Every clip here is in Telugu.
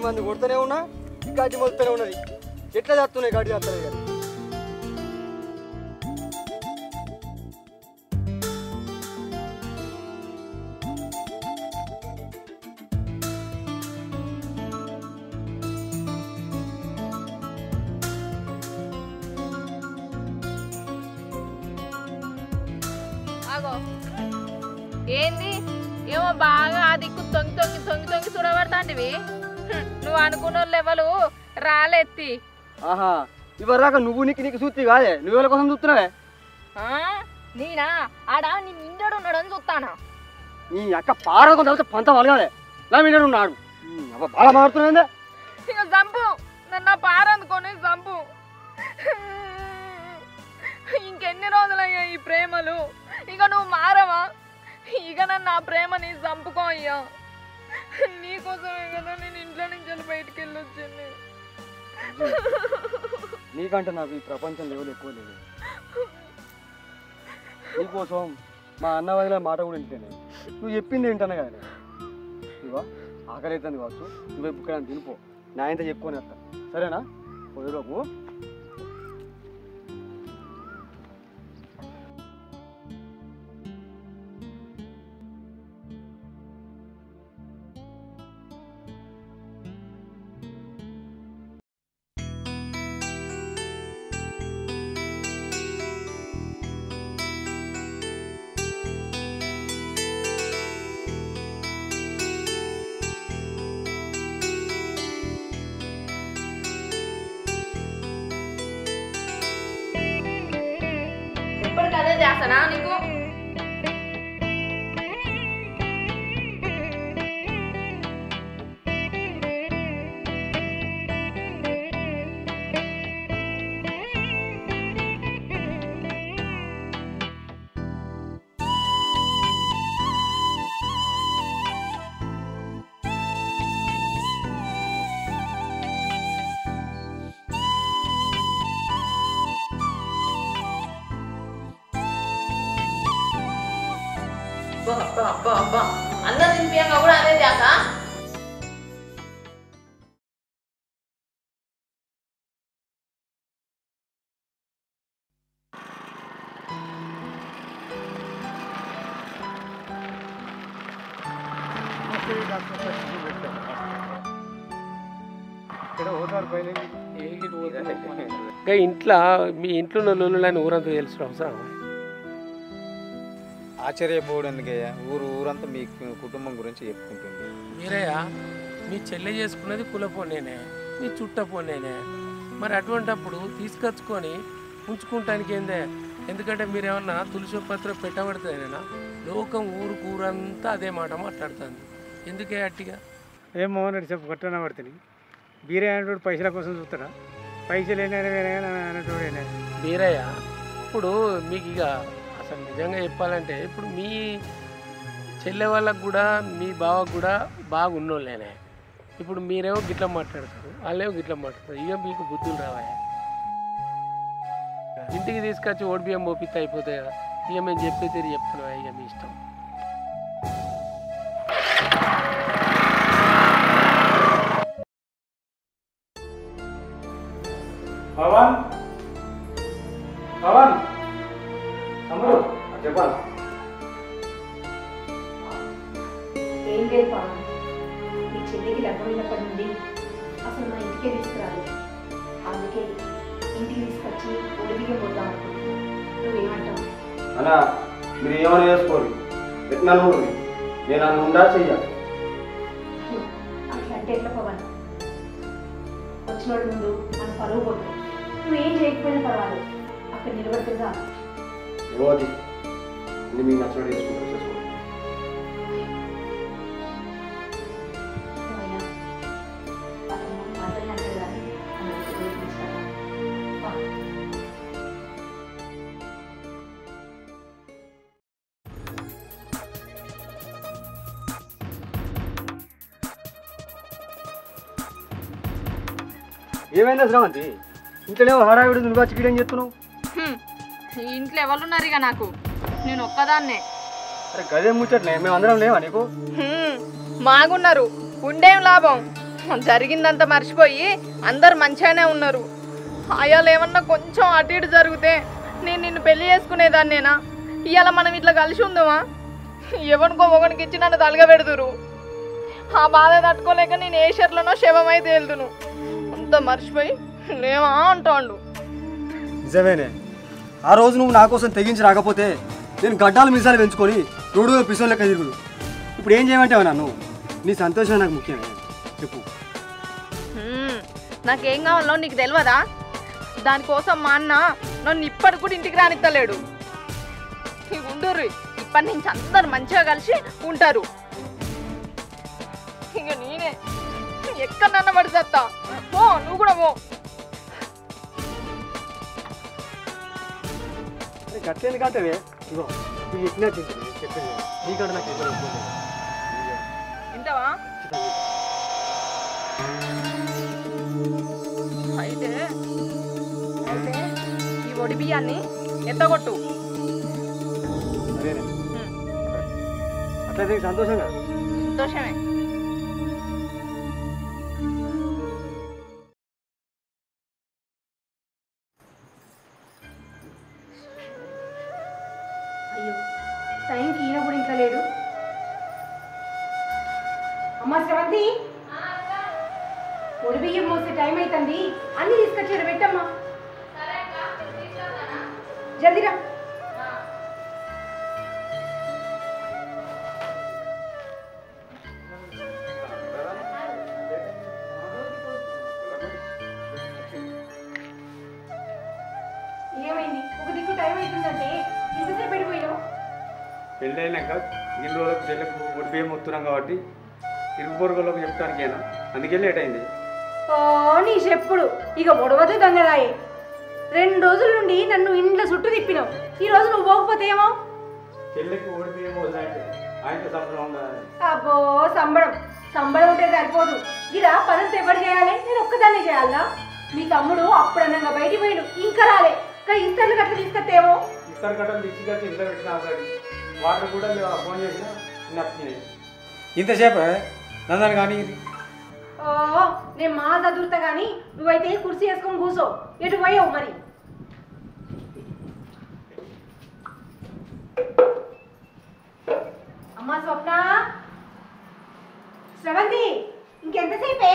మంది కొడుతూనే ఉన్నా గడ్డి మొలుతూనే ఉన్నది. ఎట్లా చేస్తున్నాయి గడ్డి చేస్తున్నాయి కానీ ఏంది ఏమో బాగా ఆ దిక్కు తొంగి తొంగి తొంగి తొంగి చూడబడతాంటివి. నువ్వు అనుకున్న లెవెలు రాలెత్తి. ఆహా ఇవరాక నువ్వు నీకు చూస్తే కాదే నువ్వెవరి కోసం చూస్తున్నావే? నేనా ఆడ నీ నిండడు ఉన్నాడని చూస్తానా. నీ అక్క పార కొంత పంత వలగాలి నా మీద ఉన్నాడు బాగా మారుతున్నాయిందే. ఇక చంపు నన్ను పార అందుకొని చంపు. ఇంకెన్ని రోజులయ్యా ఈ ప్రేమలు? ఇక నువ్వు మారవా? ఇక నన్ను ఆ ప్రేమని చంపుకో అయ్యా. నీకోసమే కదా నేను ఇంట్లో నుంచి బయటికి వెళ్ళొచ్చింది. నీకంటే నాకు ఈ ప్రపంచం లెవెల్ ఎక్కువ లేదు. నీకోసం మా అన్న వదిలే మాట కూడా వింటేనే నువ్వు చెప్పింది ఏంటనే కదా. ఇవా ఆకలి అవుతుంది కావచ్చు, నువ్వు ఇక్కడ తినిపో, నా ఇంత చెప్పుకొని వస్తా సరేనా? పోయేలోపు అదే చేస్తానా నీకు? అన్నం తినిపియంగా కూడా అదే చేస్తా. ఇంట్లో మీ ఇంట్లో లోన్లని ఊరంతా తెలుసు అవసరం ఆశ్చర్యపోవడానికయ్యా. ఊరంతా మీ కుటుంబం గురించి చెప్పుకుంటుంది. మీరేయా మీ చెల్లె చేసుకున్నది కులపోనేనే, మీ చుట్టపోనేనే. మరి అటువంటిప్పుడు తీసుకొచ్చుకొని ఉంచుకుంటానికి ఏందే? ఎందుకంటే మీరేమన్నా తులసి పత్రం పెట్టబడుతుందేనా? లోకం ఊరంతా అదే మాట మాట్లాడుతుంది. ఎందుకే అట్టిగా? ఏం మోహన్ రెడ్డి చెప్పు కట్టన పడుతుంది. బీరే అనేటోడు పైసల కోసం చూస్తాడా? పైసలు అయినా వేరే అనేటోడేనా బీరయ్య? ఇప్పుడు మీకు ఇక అసలు నిజంగా చెప్పాలంటే ఇప్పుడు మీ చెల్లె వాళ్ళకు కూడా మీ బావకు కూడా బాగున్నోళ్ళేనే. ఇప్పుడు మీరేమో గిట్లా మాట్లాడతారు, వాళ్ళేమో గిట్లా మాట్లాడతారు. ఇక మీకు బుద్ధులు రావాయా? ఇంటికి తీసుకొచ్చి ఓడిబియ్యం మోపిస్తే అయిపోతాయి కదా. ఇక మేము చెప్పి తిరిగి చెప్తున్నావా? ఇక మీ ఇష్టం. పవన్ పవన్ తమ్ముడు చెప్పాలి. ఏం లేదు పవన్, మీ చెల్లికి లగ్గమైనప్పటి నుండి అసలు మా ఇంటికే తీసుకురాలి. అందుకే ఇంటికి తీసుకొచ్చి ఒడిబియ్యం పోద్దాం అనుకుంటున్నాను. నువ్వేమంటావు? అన్నా మీరు ఏమైనా చేసుకోండి, ఎట్లా ఉంటుంది నేను అన్న ఉండా చెయ్యాలి. అట్లా అంటే ఎట్లా పవన్? వచ్చినోడి ముందు మన పరువు పోతాం. నువ్వేం చేయకపోయినా పర్వాలేదు, అక్కడ నిలబడుతుందా? ఏమోది ఇది మీకు నచ్చినట్టు చేసుకుంటారు, చేసుకోండి. ఏమైందా శ్రవంతి? ఇంట్లోనే హడావిడి నువ్వు వచ్చి ఏం చెప్తున్నావు? ఇంట్లో ఎవరున్నారు ఇక నాకు? నేను ఒక్కదాన్నే. అరే గదే ముచ్చట్లే, మేము అందరం లేవా నీకు? మాగున్నారు, ఉండేం లాభం? జరిగిందంతా మర్చిపోయి అందరు మంచిగానే ఉన్నారు. అయ్యాలు ఏమన్నా కొంచెం అటు ఇటు జరిగితే నేను నిన్ను పెళ్లి చేసుకునేదాన్నేనా? ఇవాళ మనం ఇట్లా కలిసి ఉందామా? ఎవరికో ఒకరికి ఇచ్చి నన్ను తలగబెడుతురు. ఆ బాధ తట్టుకోలేక నేను ఏ షర్లోనో శవమైతే వెళ్తును. అంతా మర్చిపోయి లేవా అంటాడు. నిజమేనే, ఆ రోజు నువ్వు నా కోసం తెగించి రాకపోతే నేను గడ్డాలు మీసాలు పెంచుకొని రోడ్డు పిసోన్ లెక్క తిరుగుదు. ఇప్పుడు ఏం చేయమంటావు నన్ను? నీ సంతోషం నాకు ముఖ్యమే, చెప్పు. నాకేం కావాలో నీకు తెలియదా? దానికోసం మా అన్న నన్ను ఇప్పటికి కూడా ఇంటికి రానిత్తలేడు. ఉండరు, ఇప్పటి నుంచి అందరు మంచిగా కలిసి ఉంటారు. ఇక నేనే ఎక్కడ నన్న పడిచేస్తా. పో, నువ్వు కూడా పో. గట్టేది కాటవే, ఇగో నువ్వు ఎక్కినా తింటుంది చెప్పేది నీకంటే నాకు ఎక్కడ వింటావా? అయితే ఈ ఒడి బియ్యాన్ని ఎత్తగొట్టు. సరేనే, అట్లయితే సంతోషంగా. సంతోషమే. అయ్యో, టైంకి ఈయన కూడా ఇంకా లేడు. అమ్మ శ్రవంతి, పొడి బియ్యం మోసే టైం అవుతుంది, అన్ని తీసుకొచ్చారు పెట్టమ్మా. జల్దిరా. ఏమైంది? ఒక దిక్కు టైం అవుతుందంటే ఇంతసేపు పెడిపోయినావు. పెళ్ళైనాక ఇన్ని రోజులకు చెల్లెకు ఒడి బియ్యం వస్తున్నాం కాబట్టి ఇరుగు పొరుగులకు చెప్తానికేనా, అందుకే లేట్ అయింది. ఓ నీ చెప్పుడు ఇక ఒడవదు దొంగరాయే. 2 రోజుల నుండి నన్ను ఇంట్లో చుట్టూ తిప్పినావు. ఈ రోజు నువ్వు పోకపోతే ఏమో. చెల్లెకి ఒడి బియ్యం వదిలినట్టే ఆయనతో సంబంధం ఉండాలి. అబ్బో, సంబడం ఉంటే సరిపోదు. ఇలా పనులు ఎవరు చేయాలి? నేను ఒక్కదాన్నే చేయాలా? మీ తమ్ముడు అప్పుడన్నా బయటికి పోయిడు, ఇంకా రాలే. ఇంకా ఇస్తర్లు గట్ల తీసుకొస్తేమో. ఇతర గట్టలు తెచ్చికొచ్చి ఇంట్లో పెట్టిన ఆల్రెడీ వాటర్ కూడా ఫోన్ చేసినా నచ్చినాయి. ఇంతసేపు నందని కానీ ఓ, నేను మా చదువుతా కానీ నువ్వైతే కుర్చీ వేసుకొని కూర్చో. ఎటు పోయావు మరి? అమ్మా స్వప్న, శ్రవంతి, ఇంకెంతసేపే?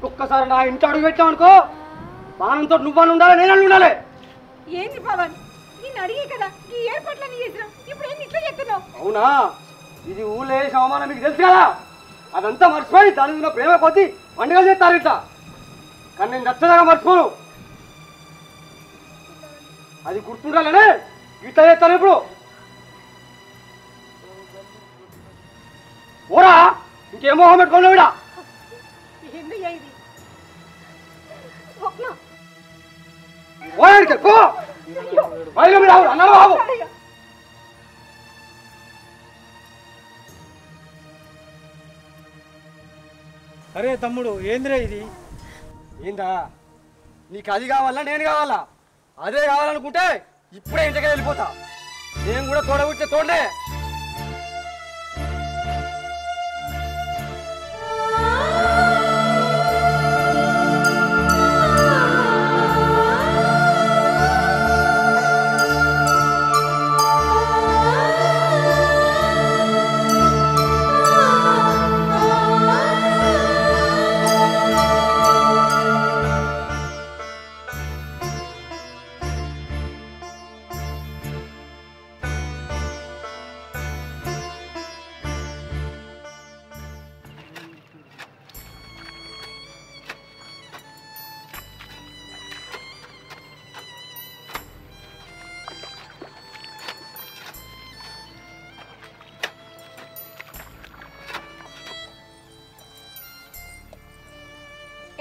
ఒక్కసారి నా ఇంటి అడుగు పెట్టావు అనుకో బాణంతో నువ్వని ఉండాలి నేను ఉండాలి. ఏంది పవన్ నేను అడిగే కదా ఈ ఏర్పాట్లన్నీ చేసినా ఇప్పుడు ఏంది ఇట్లా చెప్తున్నావు? అవునా, ఇది ఊళ్ళో వేసిన అవమానం మీకు తెలుసు కదా, అదంతా మర్చిపోయి దాని మీద ప్రేమ కొద్ది పండుగలు చేస్తారు ఇట్లా. కానీ నేను నచ్చదగా మర్చిపోను, అది గుర్తుండాలనే ఇట్లా చేస్తాను. ఇప్పుడు ఓరా ఇంకేమో పెట్టుకోండి విడా ఏందయ్యా ఇది? స్వప్న ఓడికి పో బయలు మీరు అన్న బాబు. అరే తమ్ముడు ఏందిరా ఇది? ఏందా నీకు అది కావాలా నేను కావాలా? అదే కావాలనుకుంటే ఇప్పుడే ఇంటికి వెళ్ళిపోతా. నేను కూడా తోడబుచ్చే తోడే.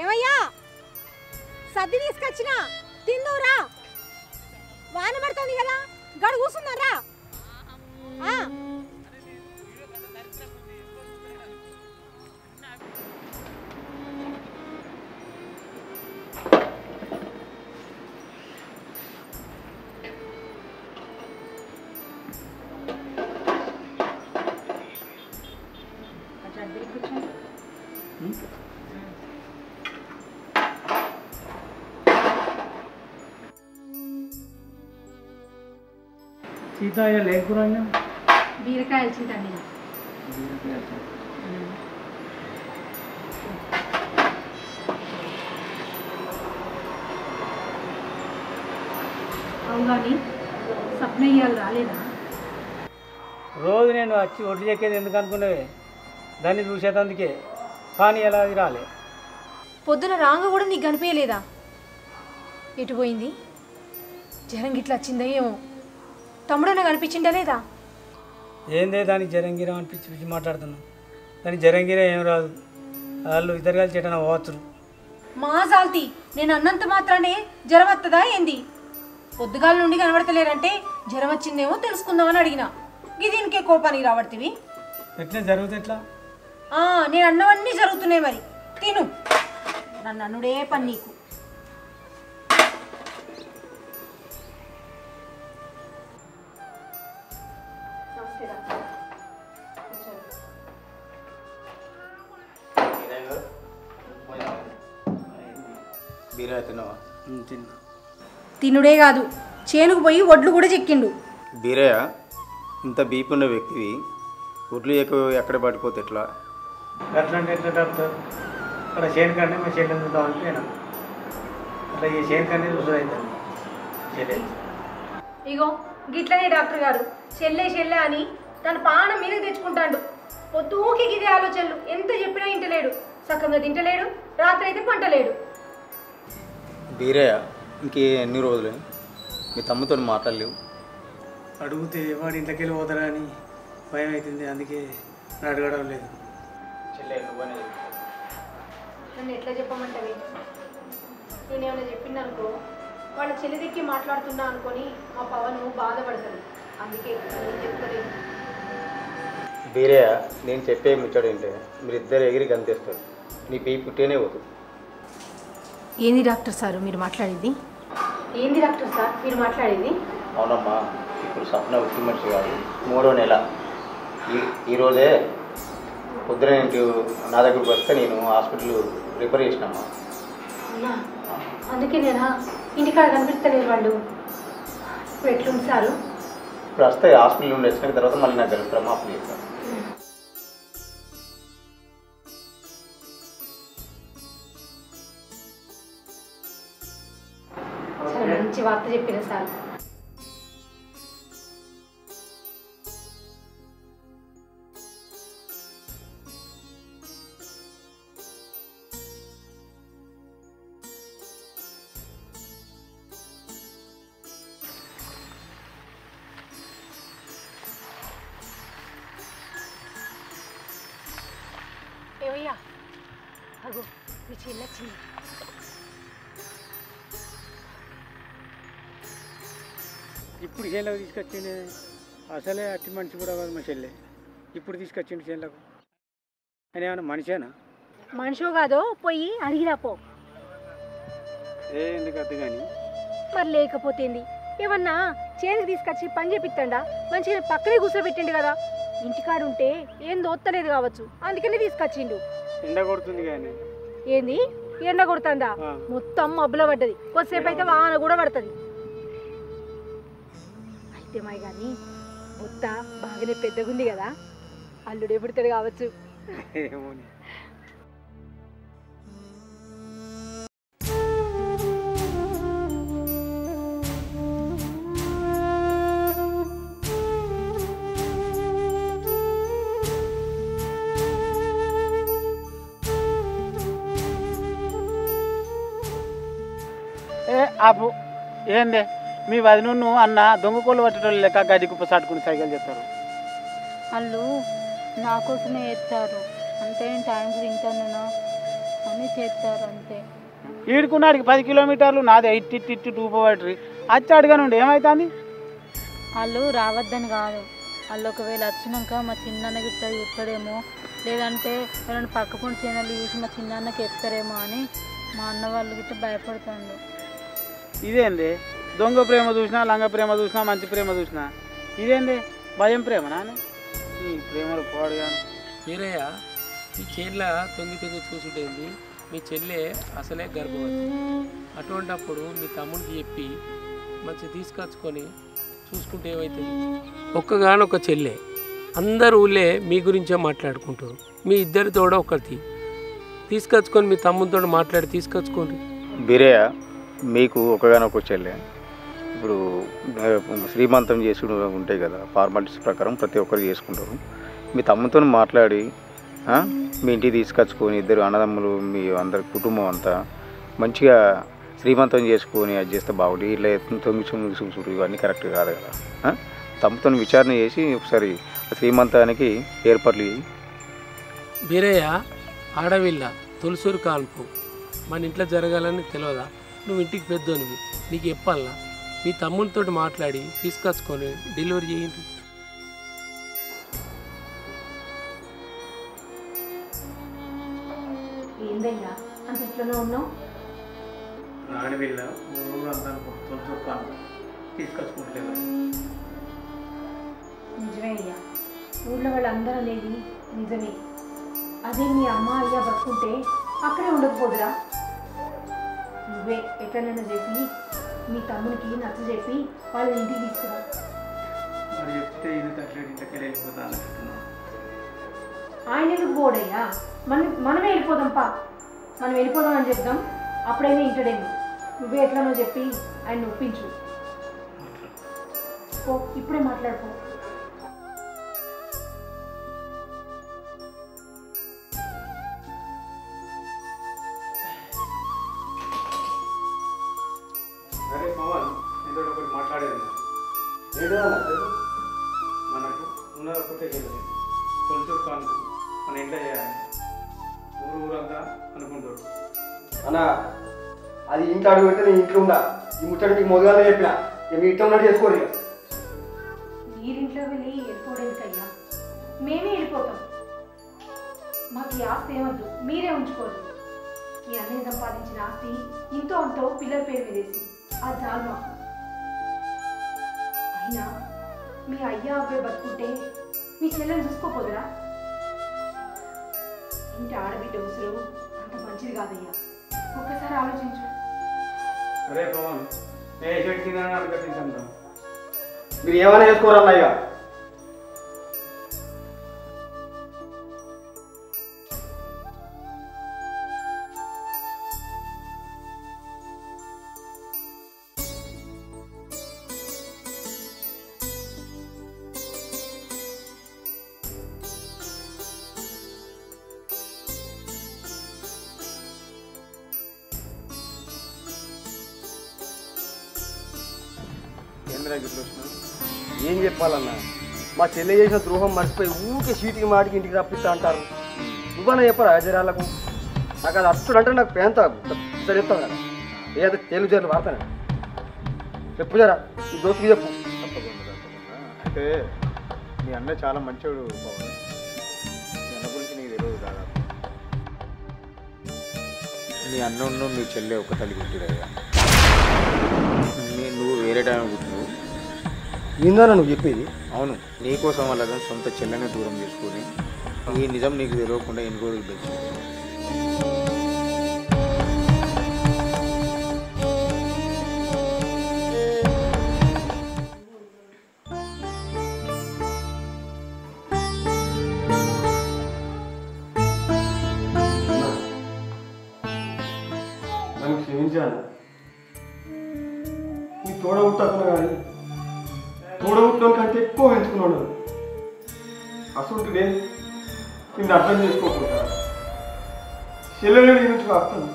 ఏమయ్యా సర్ది తీసుకొచ్చినా తిందురా, వాన పడుతుంది కదా గడు కూర్చున్నారా? సీత లేకురా బీరకాయలు చీతండి. అవును కానీ సప్నయ్యాలు రాలేదా? రోజు నేను వచ్చి ఒడ్లు చెక్కేది ఎందుకు అనుకునేవే, దాన్ని చూసేటందుకే. కానీ ఎలా అది రాలే. పొద్దున రాంగ కూడా నీకు కనిపించలేదా? ఎటు పోయింది? జ్వరం గిట్లా వచ్చిందా ఏమో? తమ్ముడన్నా కనిపించిందా లేదా? ఏందే దానికి జరంగిరా అని పిచ్చి పిచ్చి మాట్లాడుతున్నావు. దానికి జరంగిరా ఏం రాదు, వాళ్ళు ఇద్దరు కలిసి ఎటన్నా పోవచ్చు. మా సాల్తి నేను అన్నంత మాత్రానే జ్వరం వస్తుందా ఏంది? పొద్దుగాల నుండి కనబడతలేరంటే జ్వరం వచ్చిందేమో తెలుసుకుందామని అడిగినా. దీనికే కోపానికి రాబడుతుంది. ఎట్లా జరుగుతుంది ఎట్లా? నేను అన్నవన్నీ జరుగుతున్నాయి. మరి తిను, నన్ను అన్నుడే పని నీకు. బీరా తిన్నావా? తిన్నా. తినుడే కాదు చేనుకు పోయి ఒడ్లు కూడా చెక్కిండు. బీరయ్య, ఇంత బీపీ ఉన్న వ్యక్తివి ఒడ్లు ఎక్కడ పడిపోతే ఎట్లా? ఎట్లా అంటే ఎట్లా డాక్టర్? అక్కడ చేను కన్నా మా చెల్లెని చూద్దామని పోయినా. అట్లా ఈ చేను కన్నా చూసుడు అవుతుంది చెల్లె. ఇగో గిట్లనే డాక్టర్ గారు చెల్లె చెల్లె అని తన పానం మీదకి తెచ్చుకుంటాడు. పొద్దుకి ఇదే ఆలోచనలు, ఎంత చెప్పినా ఇంటలేడు, సక్కంగా తింటలేడు, రాత్రి అయితే పంటలేడు. బీరయ్య ఇంకే ఎన్ని రోజులు మీ తమ్ముతో మాట్లాడలేవు? అడిగితే వాడి ఇంట్లోకి వెళ్ళి పోతారా అని భయం అవుతుంది, అందుకే అడగడం లేదు. నన్ను ఎట్లా చెప్పమంటవి? నేనేమైనా చెప్పిందనుకో వాళ్ళ చెల్లి దిక్కి మాట్లాడుతున్నా అనుకొని మా పవను బాధపడతాడు. అందుకే నేను చెప్తలేదు. బీరయ్య నేను చెప్పే ముచ్చడు ఏంటే మీరిద్దరు ఎగిరి గంతేస్తారు, నీ పెయి పుట్టేనే పోతుంది. ఏంది డాక్టర్ సార్ మీరు మాట్లాడేది? ఏంది డాక్టర్ సార్ మీరు మాట్లాడేది? అవునమ్మా, ఇప్పుడు సప్న ఉత్తి మనిషి కాదు, 3వ నెల. ఈరోజే పొద్దున నా దగ్గరకు వస్తే నేను హాస్పిటల్ రిఫర్ చేసినమ్మా. అవునా? అందుకే నేనా ఇంటికాడ కనిపిస్తలేరు వాళ్ళు. ఇప్పుడు ఎట్లుంది సారు? ఇప్పుడు వస్తే హాస్పిటల్ నుండి వచ్చిన తర్వాత మళ్ళీ నాకు కలుగుతారమ్మా, అప్పుడు చెప్తాను. చాలా మంచి వార్త చెప్పిన సార్. ఏమయ్యా, అగో మీ చెల్లొచ్చింది. ఇప్పుడు చేనులకు తీసుకొచ్చింది, అసలే అట్టి మనిషి కూడా కాదు మా చెల్లె. ఇప్పుడు తీసుకొచ్చిండు చేనులకు. అని ఏమన్నా మనిషేనా? మనిషో కాదో పోయి అడిగిరా పో. ఎందుకు అద్దు కానీ మరి లేకపోతేంది, ఏమన్నా చేనుకి తీసుకొచ్చి పని చేపిస్తాడా? మంచిగా పక్కనే కూర్చోబెట్టిండు కదా. ఇంటికాడు ఉంటే ఏం దోత్తలేదు కావచ్చు, అందుకనే తీసుకొచ్చిండు. ఎండ కొడుతుంది కానీ. ఏంది ఎండ కొడుతుందా? మొత్తం మబ్బులో పడ్డది, కొద్దిసేపు అయితే వాన కూడా పడుతుంది. అయితే మాయ కానీ బొత్త బాగానే పెద్దగుంది కదా, అల్లుడే పుడతాడు కావచ్చు. ఏమో ఆపు. ఏందే మీ వదిను అన్న దొంగకోళ్ళు పట్టేటోళ్ళు లెక్క గడ్డి కుప్ప సాటుకుని సైకిల్ చెప్తారు. వాళ్ళు నా కోసమే చేస్తారు అంతే, టైంకి తింటాను అని చేస్తారు అంతే. ఈడుకున్నాడికి 10 కిలోమీటర్లు నాదే ఇట్టి టూప పట్టి వచ్చి అడగనుండి ఏమవుతుంది? వాళ్ళు రావద్దని కాదు, వాళ్ళు ఒకవేళ వచ్చినాక మా చిన్నాన్న గిట్ట చూస్తాడేమో, లేదంటే ఎవరైనా పక్కపొంటి చేనలు చూసి మా చిన్నాన్నకి ఎత్తారేమో అని మా అన్న వాళ్ళు గిట్ట భయపడుతుండు. ఇదేంది దొంగ ప్రేమ చూసినా, లంగ ప్రేమ చూసినా, మంచి ప్రేమ చూసినా ఇదేంది భయం ప్రేమ నానే? ఈ ప్రేమలు పోడుగాను. మీరయ్య ఈ చేనులో తొంగి చూసుడేంది, మీ చెల్లె అసలే గర్భవతి. అటువంటప్పుడు మీ తమ్ముడికి చెప్పి మంచి తీసుకొచ్చుకొని చూసుకుంటే ఏమవుతుంది? ఒక్కగానొక్క చెల్లె, అందరు ఊళ్ళే మీ గురించే మాట్లాడుకుంటారు. మీ ఇద్దరి తోడ ఒకటి తీసుకొచ్చుకొని మీ తమ్ముడితో మాట్లాడి తీసుకొచ్చుకోండి. బీరయ్య మీకు ఒకగానొక చెల్లె, ఇప్పుడు శ్రీమంతం చేసుడు ఉంటాయి కదా, ఫార్మాలిటీస్ ప్రకారం ప్రతి ఒక్కరు చేసుకుంటారు. మీ తమ్ముతో మాట్లాడి మీ ఇంటికి తీసుకొచ్చుకొని ఇద్దరు అన్నదమ్ములు మీ అందరి కుటుంబం అంతా మంచిగా శ్రీమంతం చేసుకొని అది చేస్తే బాగుంటుంది. ఇట్లా తొంగి చూసుడు ఇవన్నీ కరెక్ట్ కాదు కదా. తమ్ముతో విచారణ చేసి ఒకసారి శ్రీమంతానికి ఏర్పాట్లు. బీరయ్య ఆడవిల్ల తులసూరు కాన్పు మన ఇంట్లో జరగాలని తెలియదా? నువ్వు ఇంటికి పెద్దోనివి, నీకు చెప్పాలా? మీ తమ్ముడితో మాట్లాడి తీసుకొచ్చుకొని డెలివరీ చేయండి. ఏందయ్యా అంత ఇట్లనే ఉన్నావు? ఆడవిల్ల తీసుకొచ్చుకుంటలేదు. నిజమే అయ్యా, ఊళ్ళో వాళ్ళందరూ అనేది నిజమే. అదే మీ అమ్మ అయ్యా బతుకుంటే అక్కడే ఉండకపోదురా? నువ్వే ఎట్లనైనా చెప్పి మీ తమ్మునికి నచ్చ చెప్పి వాళ్ళ ఇంటికి తీసుకురా. మరి చెప్తే ఇది తగ్గలేదు, ఇంతకెళ్ళి వెళ్ళిపోతాను. ఆయన ఎందుకు పోడయ్యా? మనమే వెళ్ళిపోదాంపా, మనం వెళ్ళిపోదాం అని చెప్దాం, అప్పుడైనా ఇంటడేమో. నువ్వే ఎట్లనో చెప్పి ఆయన ఒప్పించు. ఇప్పుడే మాట్లాడుకో. మనకు ఉన్న ఒకటే చెల్లి తొలిచూరు కానుకు మన ఇంట్లో చేయాలి ఊరంతా అనుకుంటాడు అన్న అది ఇంట్లో అడుగు పెడితే నేను ఇంట్లో ఉండా ఈ ముచ్చట మీకు మొదలుగానే చెప్పిన మీ ఇంట్లో ఉన్నట్టు చేసుకోరు ఇక మీరింట్లో వెళ్ళి వెళ్ళిపోవడానికయ్యా మేమే వెళ్ళిపోతాం. మాకు ఈ ఆస్తి ఏమద్దు, మీరే ఉంచుకోండి. మీ అన్నయ్య సంపాదించిన ఆస్తి ఇంతో అంతో పిల్లల పేరు మీదేసి అది చాలు మాకు. అయినా మీ అయ్యా అబ్బాయి బతుకుంటే మీ చెల్లెని చూసుకోపోదురా? ఇంటి ఆడబిడ్డ ఉసురు అంత మంచిది కాదయ్యా, ఒక్కసారి ఆలోచించు. అరే పవన్ ఏ షర్ట్ తినాలని అనుకుంటాం. మీరు ఏమైనా చేసుకోరన్న ఇక ఏం చెప్పాలన్నా మా చెల్లె చేసిన ద్రోహం మర్చిపోయి ఊరికే సీటికి మాటికి ఇంటికి రప్పిస్తా అంటారు. నువ్వన్నా చెప్పరా జరాలకు? నాకు అది అప్పుడు అంటే నాకు పేంత సరే చెప్తావు కదా ఏదో తెలుగు జర్లు వాడతాను చెప్పు జరా ఈ దోస్తుకి చెప్పు. అయితే మీ అన్న చాలా మంచోడు పవన్. మీ అన్న గురించి నీకు తెలియదు దాదాపు. మీ అన్న మీ చెల్లె ఒక తల్లి పుట్టిరయ్యా. నువ్వు వేరే టైం పుట్టినవు. ఏందన్నా నువ్వు చెప్పేది? అవును, నీకోసం వాళ్ళ సొంత చెల్లెని దూరం చేసుకొని ఈ నిజం నీకు తెలియకుండా ఎన్ని రోజులు పెంచింది. నన్ను క్షమించాను. నీ తోడబుట్టకున్నా కానీ తోడబుట్టడం కంటే ఎక్కువ పెంచుకున్నాను. అసలు నిన్ను అర్థం చేసుకోకుండా చెల్లెలు నుంచి వస్తాను.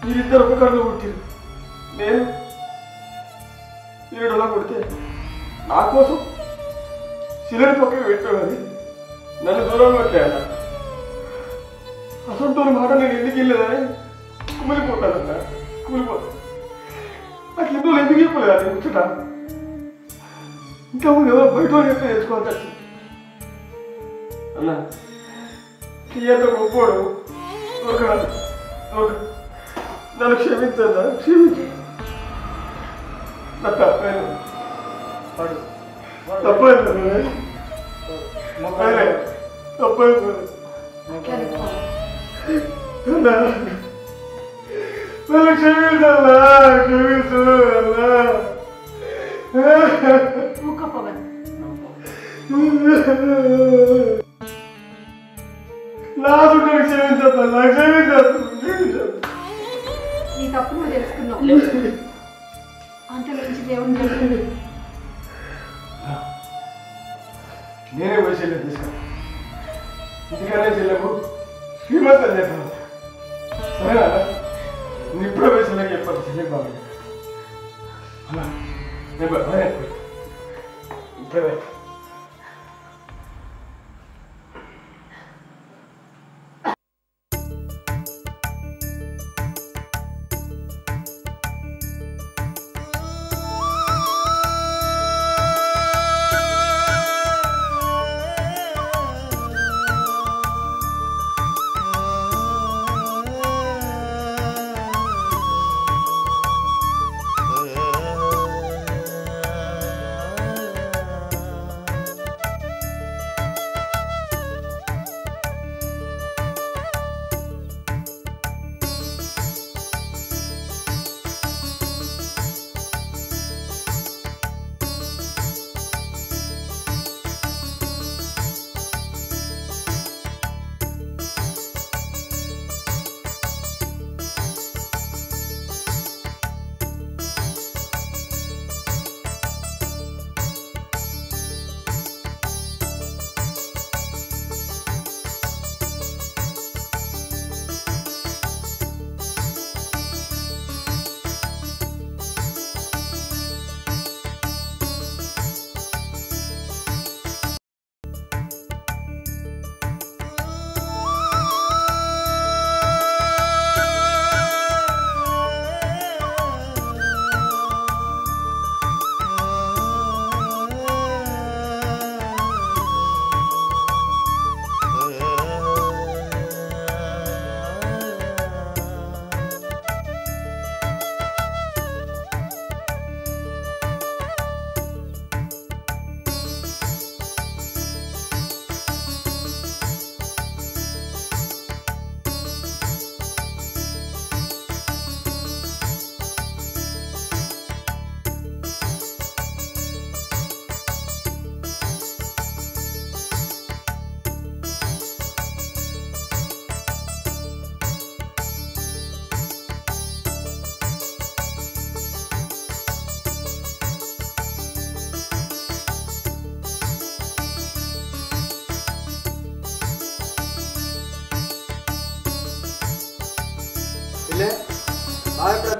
మీరిద్దరు ఒక కళ్ళు పుట్టిరు. నేను 7 కొడితే నా కోసం చెల్లెని పక్కన పెట్టావు కానీ నన్ను దూరం పెట్టాను. అసలు మాట నేను ఎందుకు వెళ్ళలేదని కుమిలిపోతానన్నా, కుమిలిపోతాను. నాకు ఇందులో ఎందుకు చెప్పలేదు అది ముచ్చట. ఇంకా ముందు ఎవరో బయట చెప్పి తెలుసుకోవాలి కదా అన్న. ఎంత గొప్పోడు నన్ను క్షమించన్నా, క్షమించు. నాకు తప్పైంది, తప్పైంది, తప్పైంది అన్నా. నన్ను క్షమించన్నా, క్షమించు అన్నా. ఊక పవన్, నా చుట్టూ క్షమించన్నా, క్షమించు. నీ తప్పు నువ్వు తెలుసుకున్నావు. అంత నుంచి దేవుని జరిగింది. నేనే పోయి చెల్లెలు తీసుకున్నా. ఇంటికనే చెల్లెకు శ్రీమంతం చేస్తాను. సరేనా? నేను ఇప్పుడే పోయి చెల్లెకి చెప్పాలి. చెల్లెకి బాగా అలా నేను ఇప్పుడే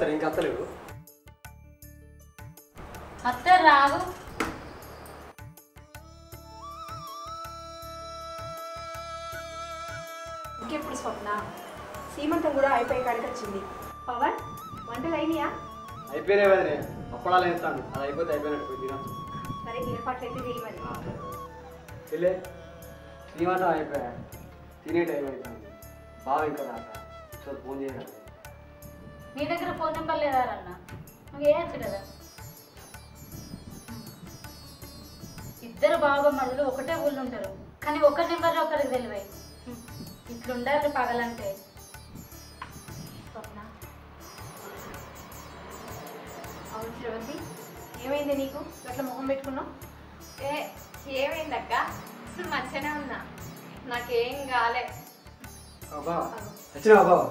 వస్తాడు ఇంకా వస్తలేడు. అత్త రాదు. ఇంకెప్పుడు స్వప్న సీమంతం కూడా అయిపోయి కాడికి వచ్చింది. పవన్ వంటలు అయినాయా? అయిపోయినాయి వదిలే, అప్పడాలు వేస్తాను. అది అయిపోతే అయిపోయినట్టు పోయి తినచ్చు. సరే ఏర్పాట్లు అయితే చేయమని. వెళ్ళే శ్రీమంతం అయిపోయా, తినే టైం అవుతుంది. బాగా ఇంకా దాకా సో ఫోన్ చేయడం. నీ దగ్గర ఫోన్ నెంబర్ లేదా అన్న? నువ్వు వేయచ్చు కదా. ఇద్దరు బాబమ్మలు ఒకటే ఊళ్ళు ఉంటారు, కానీ ఒక నెంబర్లో ఒకరికి తెలివాయి. ఇట్లుండాలి పగలంటే. స్వప్న అవును శ్రవంతి, ఏమైంది నీకు అట్లా ముఖం పెట్టుకున్నావు? ఏమైందక్క? మంచిగానే ఉన్నా, నాకేం కాలే. బాబా వచ్చినా బాబా?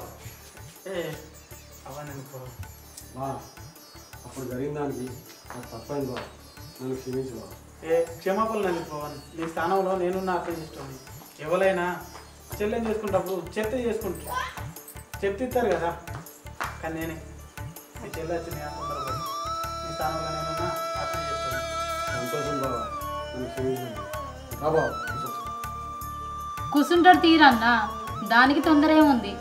బా అప్పుడు జరిగిన దానికి నాకు తప్పైంది బాబా, నన్ను క్షమించు బాబా. క్షమాపణలు అండి పవన్. నీ స్థానంలో నేనున్నా అర్థం చేసుకోండి. ఎవరైనా చెల్లెని చేసుకుంటప్పుడు చెప్తే చేసుకుంటా, చెప్తే ఇస్తారు కదా. కానీ నేనే నీ చెల్లె వచ్చి నేను తొందరపడి నీ స్థానంలో నేనున్నా అర్థం చేసుకోండి. సంతోషం బాబా, నన్ను క్షమించండి బాబా. కూర్చుంటాడు తీరన్నా, దానికి తొందర ఏముంది?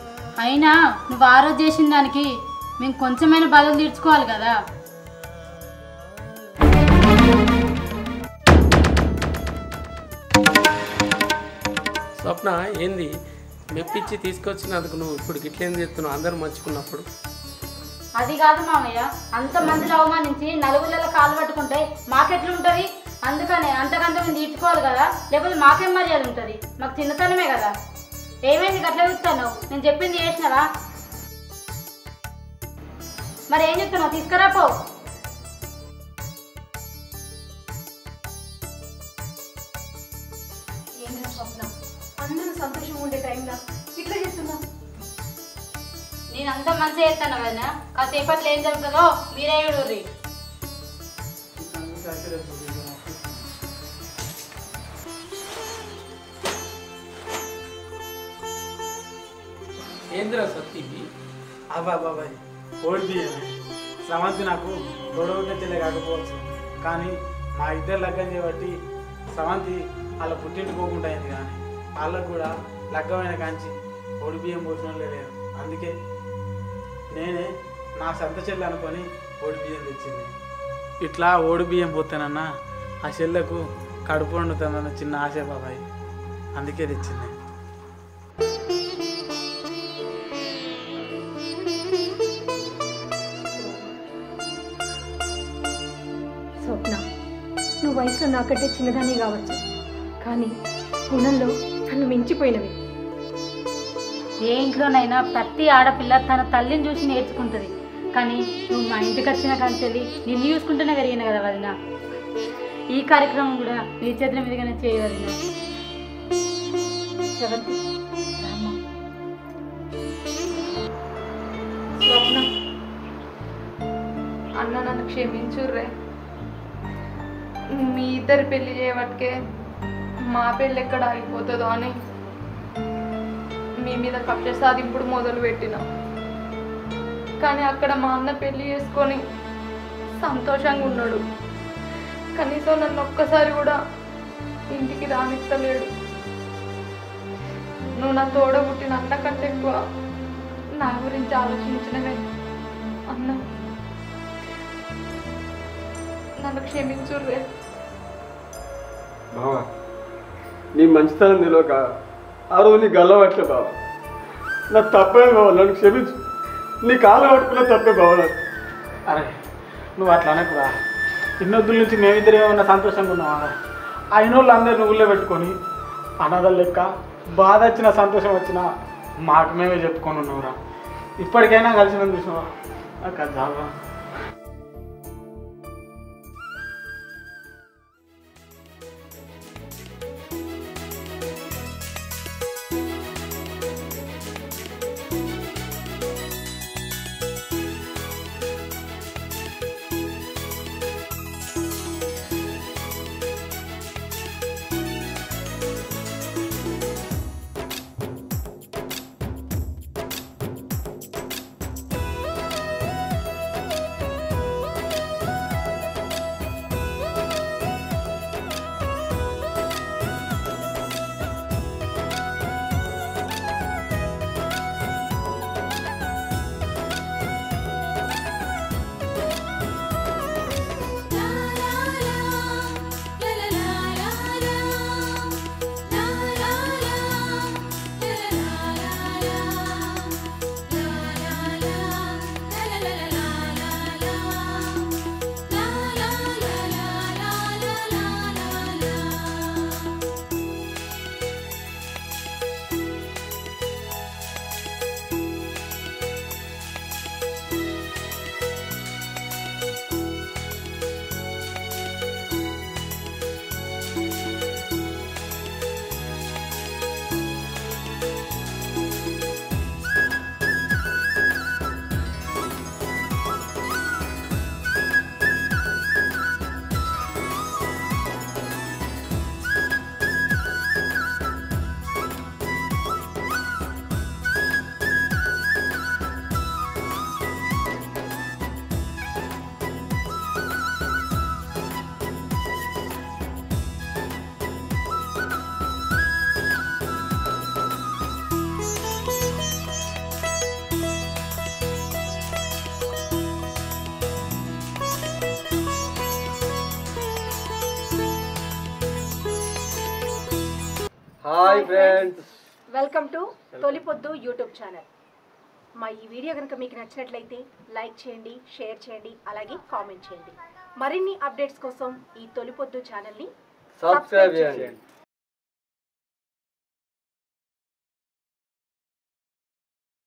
అయినా నువ్వు ఆ రోజు చేసిన దానికి మేము కొంచెమైనా బదులు తీర్చుకోవాలి కదా. స్వప్న ఏంది మెప్పించి తీసుకొచ్చినందుకు నువ్వు ఇప్పుడు గిట్లేం చేస్తున్నావు? అందరూ మంచుకున్నప్పుడు అది కాదు మామయ్య, అంతమందిని అవమానించి నలుగుళ్ళ కాలు పట్టుకుంటే మాకెట్లుంటుంది? అందుకనే అంతకంత మేము తీర్చుకోవాలి కదా, లేకపోతే మాకేం మర్యాద ఉంటుంది? మాకు చిన్నతనమే కదా. ఏమైంది గట్ల చూస్తాను? నేను చెప్పింది చేసినావా? మరి ఏం చెప్తున్నావు? తీసుకురా పో. ఏంటో స్వప్న, అందరూ సంతోషంగా ఉండే టైంలో ఇట్లా చేస్తున్నావు. నేను అంత మంచిగా చేస్తాను కదా, కాసేపట్లో ఏం జరుగుతుందో మీరే చూడుర్రి. ఏంద్రా సత్తివి? బాబాయ్ ఓడి బియ్యమే. స్రవంతి నాకు గొడవగా చెల్లె కాకపోవచ్చు, కానీ మా ఇద్దరు లగ్గం చేయబట్టి స్రవంతి వాళ్ళ పుట్టింటి పోకుండా అయింది. కానీ వాళ్ళకు కూడా లగ్గమైన కాంచి ఓడి బియ్యం పోసిన లేదు. అందుకే నేనే నా సొంత చెల్లె అనుకొని ఓడి బియ్యం తెచ్చింది. ఇట్లా ఓడి బియ్యం పోతానన్నా ఆ చెల్లెకు కడుపు వండుతానన్న చిన్న ఆశ బాబాయ్, అందుకే తెచ్చింది. స్వప్న, నువ్వు వయసులో నాకంటే చిన్నదాన్ని కావచ్చు, కానీ గుణంలో నన్ను మించిపోయినవి. ఏ ఇంట్లోనైనా ప్రతి ఆడపిల్ల తన తల్లిని చూసి నేర్చుకుంటుంది, కానీ నువ్వు మా ఇంటికి వచ్చిన కంచెల్లి నిన్ను చూసుకుంటూనే పెరిగిన కదా వదిన. ఈ కార్యక్రమం కూడా నీ చేతుల మీదుగానే చేయవదిన. శ్రవంతి, స్వప్న, అన్న నన్ను క్షమించుర్రే. మీ ఇద్దరు పెళ్లి చేయబట్టే మా పెళ్ళి ఎక్కడ ఆగిపోతుందో అని మీ మీద కక్ష సాధింపుడు మొదలు పెట్టినాం. కానీ అక్కడ మా అన్న పెళ్లి చేసుకొని సంతోషంగా ఉన్నాడు. కనీసం నన్ను ఒక్కసారి కూడా ఇంటికి రానిస్తలేడు. నువ్వు నా తోడబుట్టిన అన్న కంటే ఎక్కువ నా గురించి ఆలోచించినవే అన్న. నన్ను క్షమించుర్రే. బావా, నీ మంచితనం తెలియక ఆ రోజు నీ గల్లవట్లే బావా. నాకు తప్పే బావా, నన్ను క్షమించు. నీ కాలు పట్టుకున్న తప్పే బావా. అరే నువ్వు అట్లా అనకురా. ఇన్నొద్దుల నుంచి మేమిద్దరు ఏమన్నా సంతోషంగా ఉన్నావా? అయిన వాళ్ళు అందరిని ఊళ్ళో పెట్టుకొని అనాథల లెక్క బాధ వచ్చినా సంతోషం వచ్చినా మాకు మేమే చెప్పుకొని ఉన్నావురా. ఇప్పటికైనా కలిసి చూసినావా? నాకు అది చాలురా. Hi friends. Welcome to Tolipoddu YouTube channel. మా ఈ వీడియో కనుక మీకు నచ్చినట్లయితే లైక్ చేయండి, షేర్ చేయండి, అలాగే కామెంట్ చేయండి. మరిన్ని అప్డేట్స్ కోసం ఈ తొలిపొద్దు ఛానల్ని సబ్స్క్రైబ్ చేయండి.